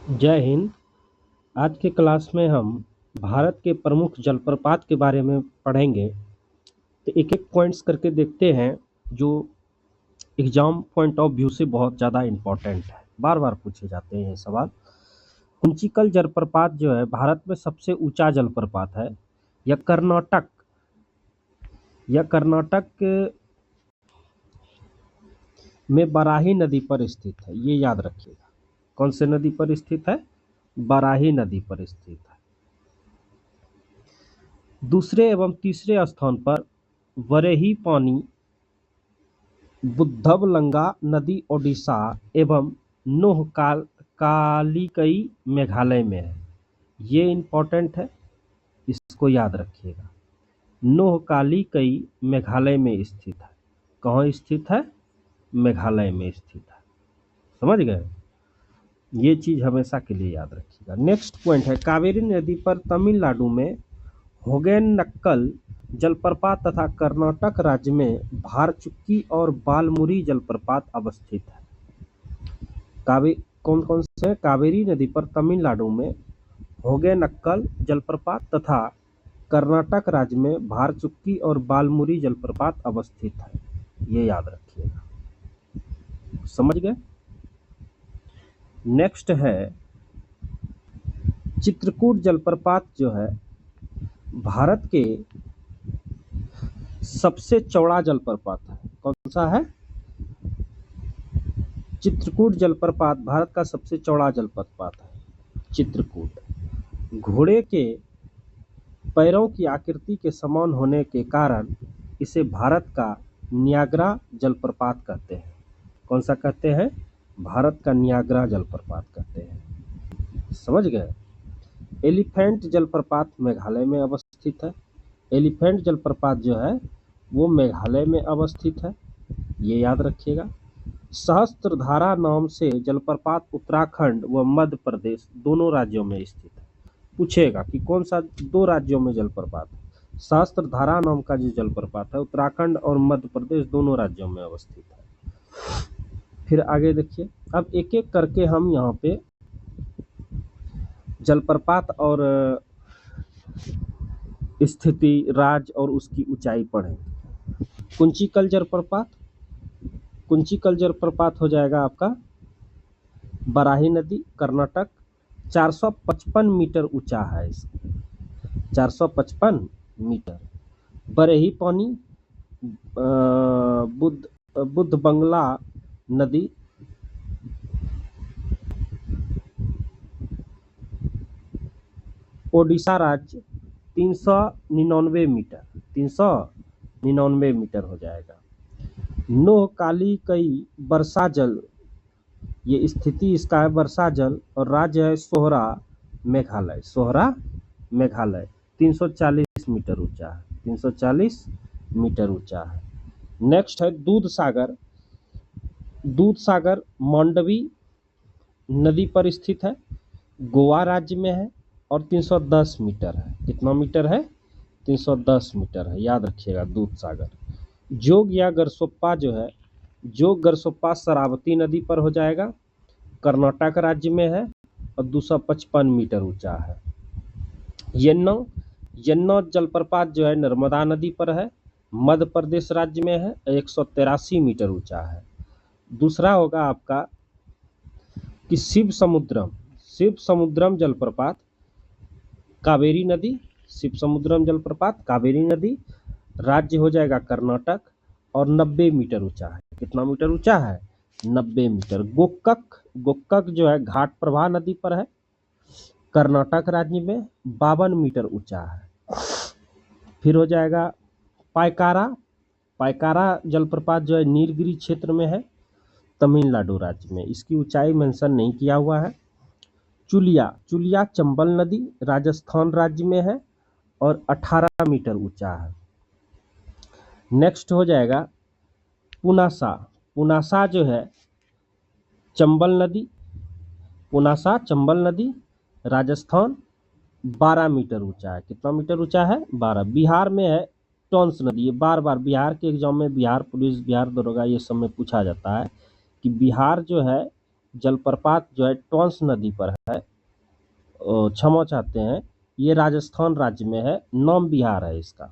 जय हिंद। आज के क्लास में हम भारत के प्रमुख जलप्रपात के बारे में पढ़ेंगे। तो एक एक पॉइंट्स करके देखते हैं जो एग्जाम पॉइंट ऑफ व्यू से बहुत ज़्यादा इम्पोर्टेंट है, बार बार पूछे जाते हैं ये सवाल। कुंचिकल जलप्रपात जो है भारत में सबसे ऊंचा जलप्रपात है। यह कर्नाटक में बराही नदी पर स्थित है, ये याद रखिएगा। कौन से नदी पर स्थित है? बराही नदी पर स्थित है। दूसरे एवं तीसरे स्थान पर वरेही पानी बुद्धबलंगा नदी ओडिशा एवं कालिकई मेघालय में है। ये इम्पोर्टेंट है, इसको याद रखिएगा। नोहकालिकई मेघालय में स्थित है। कहाँ स्थित है? मेघालय में स्थित है। समझ गए? ये चीज़ हमेशा के लिए याद रखिएगा। नेक्स्ट पॉइंट है, कावेरी नदी पर तमिलनाडु में होगेनक्कल जलप्रपात तथा कर्नाटक राज्य में भारचुक्की और बालमुरी जलप्रपात अवस्थित है। कौन कौन से? कावेरी नदी पर तमिलनाडु में होगेनक्कल जलप्रपात तथा कर्नाटक राज्य में भारचुक्की और बालमुरी जलप्रपात अवस्थित है। ये याद रखिएगा। समझ गए? नेक्स्ट है चित्रकूट जलप्रपात जो है भारत के सबसे चौड़ा जलप्रपात है। कौन सा है? चित्रकूट जलप्रपात भारत का सबसे चौड़ा जलप्रपात है। चित्रकूट घोड़े के पैरों की आकृति के समान होने के कारण इसे भारत का नियाग्रा जलप्रपात कहते हैं। कौन सा कहते हैं? भारत का नियाग्रा जलप्रपात कहते हैं। समझ गए? एलिफेंट जलप्रपात मेघालय में अवस्थित है। एलिफेंट जलप्रपात जो है वो मेघालय में अवस्थित है, ये याद रखिएगा। सहस्त्रधारा नाम से जलप्रपात उत्तराखंड व मध्य प्रदेश दोनों राज्यों में स्थित है। पूछेगा कि कौन सा दो राज्यों में जलप्रपात है। सहस्त्रधारा नाम का जो जलप्रपात है उत्तराखंड और मध्य प्रदेश दोनों राज्यों में अवस्थित है। फिर आगे देखिए, अब एक एक करके हम यहाँ पे जलप्रपात और स्थिति, राज्य और उसकी ऊंचाई पढ़ेंगे। कुंचिकल जलप्रपात हो जाएगा आपका बराही नदी, कर्नाटक। 455 मीटर ऊंचा है, 455 मीटर। बरेही पानी बुद्ध बंगला नदी ओडिशा राज्य 399 मीटर, 399 मीटर हो जाएगा। नोहकालिकई वर्षा जल, ये स्थिति इसका है वर्षा जल, और राज्य है सोहरा मेघालय 340 मीटर ऊंचा है, 340 मीटर ऊंचा है। नेक्स्ट है दूध सागर मांडवी नदी पर स्थित है, गोवा राज्य में है और 310 मीटर है। कितना मीटर है? 310 मीटर है, याद रखिएगा दूध सागर। जोग या गरसोप्पा जो है, जोग गरसोप्पा शरावती नदी पर हो जाएगा, कर्नाटक राज्य में है और 255 मीटर ऊंचा है। यन्नौ जलप्रपात जो है नर्मदा नदी पर है, मध्य प्रदेश राज्य में है, 183 मीटर ऊंचा है। दूसरा होगा आपका कि शिव समुद्रम जलप्रपात कावेरी नदी, शिव समुद्रम जलप्रपात कावेरी नदी, राज्य हो जाएगा कर्नाटक और 90 मीटर ऊंचा है। कितना मीटर ऊंचा है? 90 मीटर। गोक्कक जो है घाट प्रभा नदी पर है, कर्नाटक राज्य में 52 मीटर ऊंचा है। फिर हो जाएगा पायकारा जलप्रपात जो है नीलगिरी क्षेत्र में है, तमिलनाडु राज्य में। इसकी ऊंचाई मेंशन नहीं किया हुआ है। चुलिया चंबल नदी राजस्थान राज्य में है और 18 मीटर ऊंचा है। नेक्स्ट हो जाएगा पुनासा जो है चंबल नदी राजस्थान 12 मीटर ऊंचा है। कितना मीटर ऊंचा है? 12। बिहार में है टॉन्स नदी। ये बार बार बिहार के एग्जाम में, बिहार पुलिस, बिहार दरोगा, ये सब में पूछा जाता है कि बिहार जो है जलप्रपात जो है टॉन्स नदी पर है, क्षमा चाहते हैं, ये राजस्थान राज्य में है, नाम बिहार है इसका।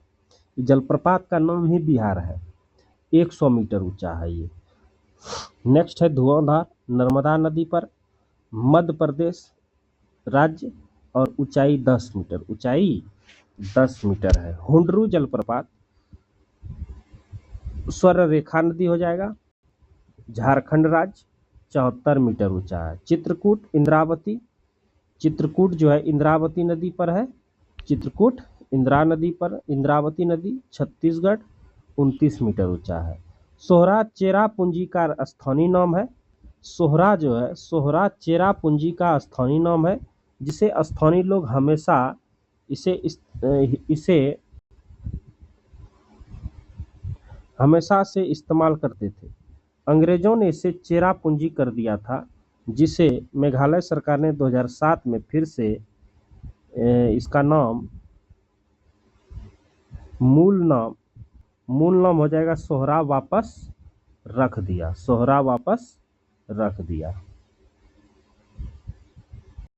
जलप्रपात का नाम ही बिहार है, 100 मीटर ऊंचा है ये। नेक्स्ट है धुआंधार, नर्मदा नदी पर, मध्य प्रदेश राज्य, और ऊंचाई 10 मीटर, ऊंचाई 10 मीटर है। हुंडरू जलप्रपात स्वर रेखा नदी हो जाएगा, झारखंड राज्य, 74 मीटर ऊंचा है। चित्रकूट इंद्रावती, चित्रकूट जो है इंद्रावती नदी पर है, चित्रकूट इंद्रावती नदी छत्तीसगढ़, 29 मीटर ऊंचा है। सोहरा चेरापूंजी का स्थानीय नाम है, सोहरा जो है, सोहरा चेरापूंजी का स्थानीय नाम है, जिसे स्थानीय लोग हमेशा इसे हमेशा से इस्तेमाल करते थे। अंग्रेजों ने इसे चेरापूंजी कर दिया था, जिसे मेघालय सरकार ने 2007 में फिर से इसका नाम मूल नाम हो जाएगा सोहरा वापस रख दिया, सोहरा वापस रख दिया।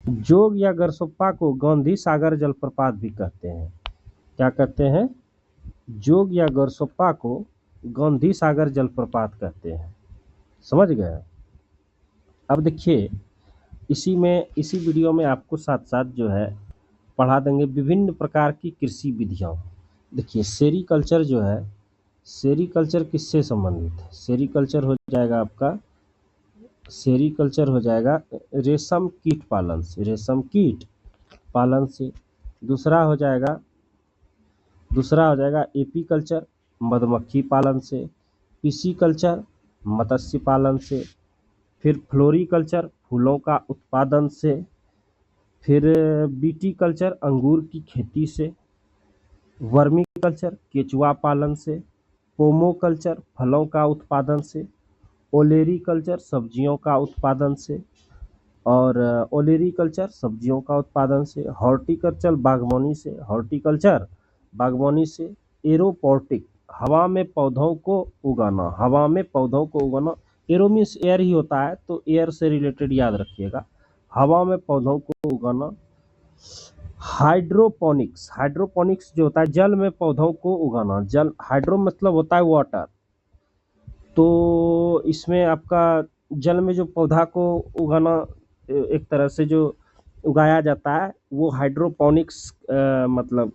जोग या गरसोप्पा को गांधी सागर जलप्रपात भी कहते हैं। क्या कहते हैं? जोग या गरसोप्पा को गांधी सागर जलप्रपात कहते हैं। समझ गए? अब देखिए, इसी वीडियो में आपको साथ साथ जो है पढ़ा देंगे विभिन्न प्रकार की कृषि विधियां। देखिए, सेरीकल्चर जो है, सेरीकल्चर किससे संबंधित है? सेरीकल्चर हो जाएगा आपका, सेरीकल्चर हो जाएगा रेशम कीट पालन से, रेशम कीट पालन से। दूसरा हो जाएगा एपीकल्चर, मधुमक्खी पालन से। पिसीकल्चर, मत्स्य पालन से। फिर फ्लोरीकल्चर, फूलों का उत्पादन से। फिर बीटीकल्चर, अंगूर की खेती से। वर्मीकल्चर, केचुआ पालन से। पोमोकल्चर, फलों का उत्पादन से। ओलेरीकल्चर, सब्जियों का उत्पादन से। और ओलेरीकल्चर, सब्जियों का उत्पादन से। हॉर्टिकल्चर, बागवानी से। एरोपोर्टिक, हवा में पौधों को उगाना। एरो मीन्स एयर ही होता है, तो एयर से रिलेटेड याद रखिएगा, हवा में पौधों को उगाना। हाइड्रोपोनिक्स जो होता है, जल में पौधों को उगाना। जल, हाइड्रो मतलब होता है वाटर, तो इसमें आपका जल में जो पौधा को उगाना, एक तरह से जो उगाया जाता है, वो हाइड्रोपोनिक्स मतलब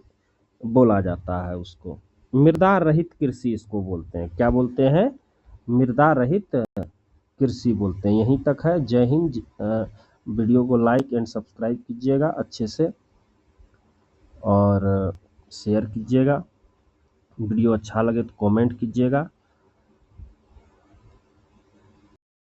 बोला जाता है उसको। मृदा रहित कृषि इसको बोलते हैं। क्या बोलते हैं? मृदा रहित कृषि बोलते हैं। यहीं तक है। जय हिंद। वीडियो को लाइक एंड सब्सक्राइब कीजिएगा अच्छे से, और शेयर कीजिएगा। वीडियो अच्छा लगे तो कमेंट कीजिएगा।